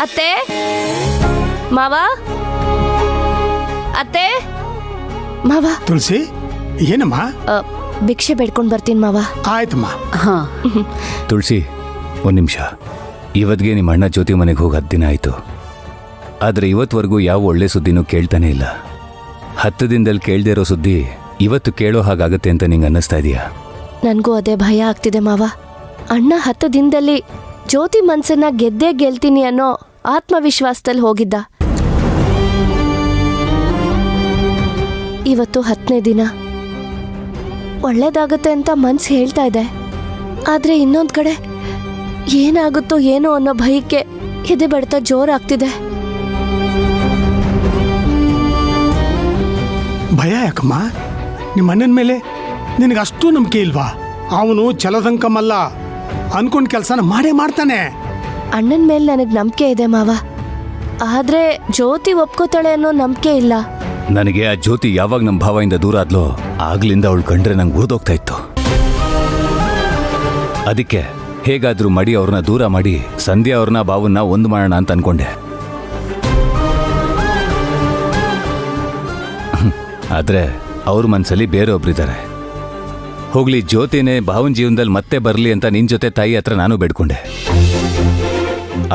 ಅತ್ತೆ ಮಾವ ಅತ್ತೆ ಮಾವ ತುಳಸಿ ಏನಮ್ಮ? ಭಿಕ್ಷೆ ಬೇಡ್ಕೊಂಡು ಬರ್ತೀನಿ ಮಾವ. ಆಯ್ತಮ್ಮ. ಹಾ ತುಳಸಿ ಒಂದು ನಿಮಿಷ. ಇವತ್ತಿಗೆ ನಿಮ್ಮ ಅಣ್ಣ ಜ್ಯೋತಿ ಮನೆಗೆ ಹೋಗಿ 10 ದಿನ ಆಯಿತು. ಆದರೆ ಇವತ್ತುವರೆಗೂ ಯಾವ ಒಳ್ಳೆ ಸುದ್ದಿನೂ ಕೇಳ್ತಾನೆ ಇಲ್ಲ. 10 ದಿನದಲ್ಲಿ ಕೇಳದೇ ಇರೋ ಸುದ್ದಿ ಇವತ್ತು ಕೇಳೋ ಹಾಗಾಗತ್ತೆ ಅಂತ ನಿಂಗೆ ಅನ್ನಿಸ್ತಾ ಇದೆಯಾ? ನನಗೂ ಅದೇ ಭಯ ಆಗ್ತಿದೆ ಮಾವ. ಅಣ್ಣ 10 ದಿನದಲ್ಲಿ ಜ್ಯೋತಿ ಮನ್ಸನ್ನ ಗೆದ್ದೇ ಗೆಲ್ತೀನಿ ಅನ್ನೋ ಆತ್ಮವಿಶ್ವಾಸದಲ್ಲಿ ಹೋಗಿದ್ದ. ಇವತ್ತು 10ನೇ ದಿನ. ಒಳ್ಳೇದಾಗತ್ತೆ ಅಂತ ಮನ್ಸು ಹೇಳ್ತಾ ಇದೆ. ಆದ್ರೆ ಇನ್ನೊಂದ್ ಕಡೆ ಏನಾಗುತ್ತೋ ಏನೋ ಅನ್ನೋ ಭಯಕ್ಕೆ ಎದೆ ಬಡ್ತ ಜೋರಾಗ್ತಿದೆ. ಭಯ ಯಾಕಮ್ಮ? ನಿಮ್ಮ ಅಣ್ಣನ ಮೇಲೆ ನಿನಗೆ ಅಷ್ಟು ನಂಬಿಕೆ ಇಲ್ವಾ? ಅವನು ಛಲದಂಕಮಲ್ಲ, ಅನ್ಕೊಂಡ್ ಕೆಲಸನ ಮಾಡೇ ಮಾಡ್ತಾನೆ. ಅಣ್ಣನ ಮೇಲೆ ನನಗೆ ನಂಬಿಕೆ ಇದೆ ಮಾವ. ಆದ್ರೆ ಜ್ಯೋತಿ ಒಪ್ಕೋತಾಳೆ ಅನ್ನೋ ನಂಬಿಕೆ ಇಲ್ಲ. ನನಗೆ ಆ ಜ್ಯೋತಿ ಯಾವಾಗ ನಮ್ಮ ಭಾವದಿಂದ ದೂರ ಆದ್ಲೋ ಆಗ್ಲಿಂದ ಅವಳು ಕಂಡ್ರೆ ನಂಗೆ ಉರಿದೋಗ್ತಾ ಇತ್ತು. ಅದಕ್ಕೆ ಹೇಗಾದ್ರೂ ಮಾಡಿ ಅವ್ರನ್ನ ದೂರ ಮಾಡಿ ಸಂಧ್ಯಾ ಅವ್ರನ್ನ ಭಾವನ್ನ ಒಂದು ಮಾಡೋಣ ಅಂತ ಅನ್ಕೊಂಡೆ. ಆದ್ರೆ ಅವ್ರ ಮನ್ಸಲ್ಲಿ ಬೇರೆಯೊಬ್ರಿದ್ದಾರೆ. ಹೋಗ್ಲಿ, ಜ್ಯೋತಿನೇ ಭಾವನ ಜೀವನದಲ್ಲಿ ಮತ್ತೆ ಬರಲಿ ಅಂತ ನಿನ್ ಜೊತೆ ತಾಯಿ ಹತ್ರ ನಾನು ಬೇಡ್ಕೊಂಡೆ.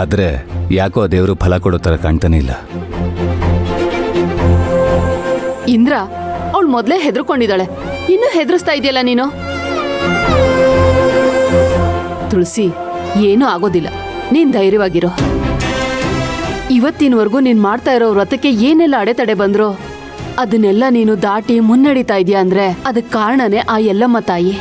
ಆದ್ರೆ ಯಾಕೋ ಆ ದೇವರು ಫಲ ಕೊಡೋ ಥರ ಕಾಣ್ತಾನೆ ಇಲ್ಲ. ಇಂದ್ರ, ಅವಳು ಮೊದಲೇ ಹೆದರ್ಕೊಂಡಿದ್ದಾಳೆ, ಇನ್ನೂ ಹೆದರ್ಸ್ತಾ ಇದೆಯಲ್ಲ ನೀನು. ತುಳಸಿ, ಏನೂ ಆಗೋದಿಲ್ಲ, ನೀನ್ ಧೈರ್ಯವಾಗಿರೋ. ಇವತ್ತಿನವರೆಗೂ ನೀನ್ ಮಾಡ್ತಾ ಇರೋ ವ್ರತಕ್ಕೆ ಏನೆಲ್ಲ ಅಡೆತಡೆ ಬಂದ್ರೋ ಅದನ್ನೆಲ್ಲ ನೀನು ದಾಟಿ ಮುನ್ನಡೀತಾ ಇದೀಯ ಅಂದ್ರೆ ಅದಕ್ಕೆ ಕಾರಣನೇ ಆ ಯಲ್ಲಮ್ಮ ತಾಯಿ.